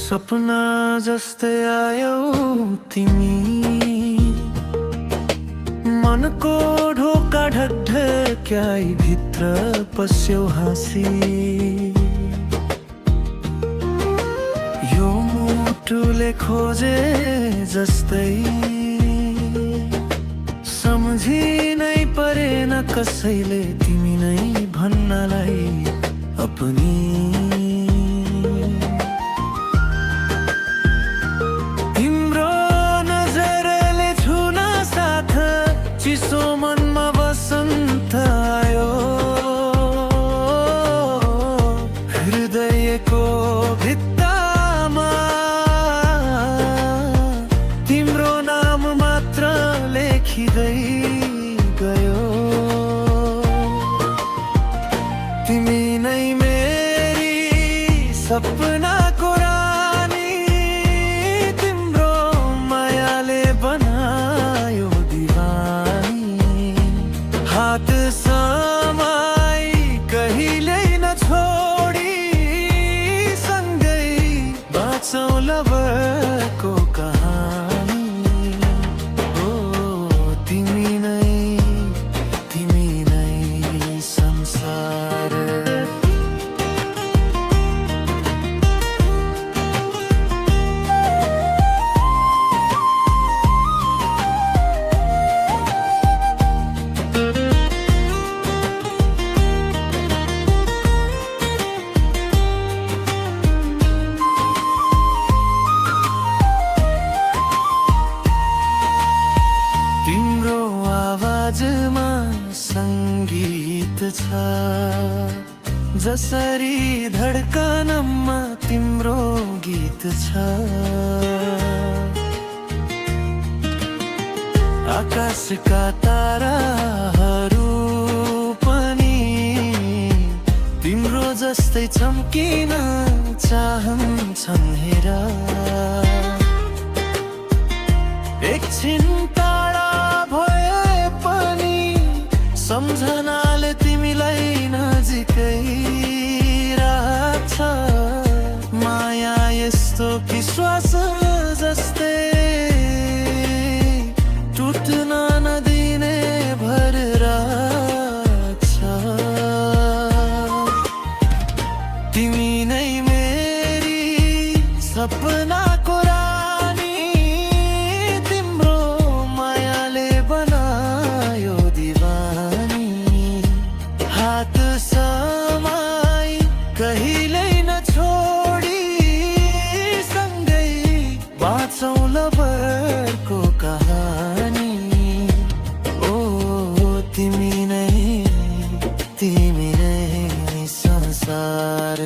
सपना जस्तै आयौ तिमी, मनको ढोका ढकढक्याई भित्र पस्यौ हाँसी। यो मुटुले खोजे जस्तै सम्झी नै परेन कसैले तिमी नै भन्नलाई अपनी। चिसो मनमा वसन्त आयो, हृदयको भित्तामा तिम्रो नाम मात्र लेखिँदै गयो। तिमी नै मेरी सपनाको रानी, तिम्रो मायाले बनायो हात समाई कहिल्यै नछोडी, सँगै बाँचौँ लभको कहानी। ओ तिमी नै संसार। तिम्रो आवाजमा सङ्गीत छ, जसरी धड्कनमा तिम्रो गीत छ। आकाशका ताराहरू पनि तिम्रो जस्तै चम्किन चाहन्छन् हेर। एकछिन टाढा भए पनि सम्झनाले तिमीलाई नजिकै राख्छ। माया यस्तो विश्वास जस्तै टुट्न नदिने भर राख्छ। तिमी नै मेरी सपनाको रानी, तिम्रो मायाले बनायो दिवानी। हात समाई कहिल्यै नछोडी, सँगै बाँचौँ लभको कहानी। ओ तिमी नै संसार।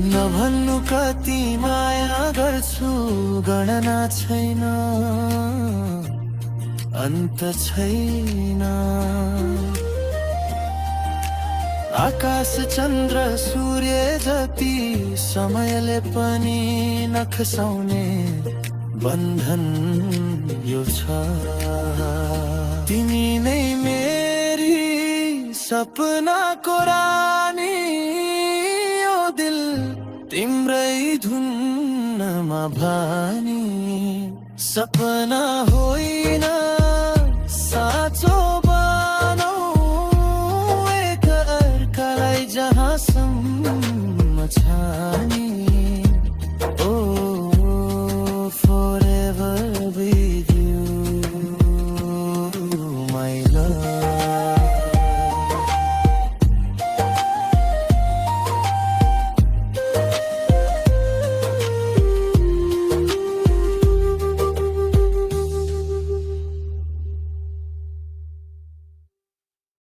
नभन्नु कति माया गर्छु, गणना छैन, अन्त छैन। आकाश चन्द्र सूर्य जति समयले पनि नखसाउने बन्धन यो छ। तिमी नै मेरी सपनाको रानी, यो दिल तिम्रै धुनमा भानी। सपना होइन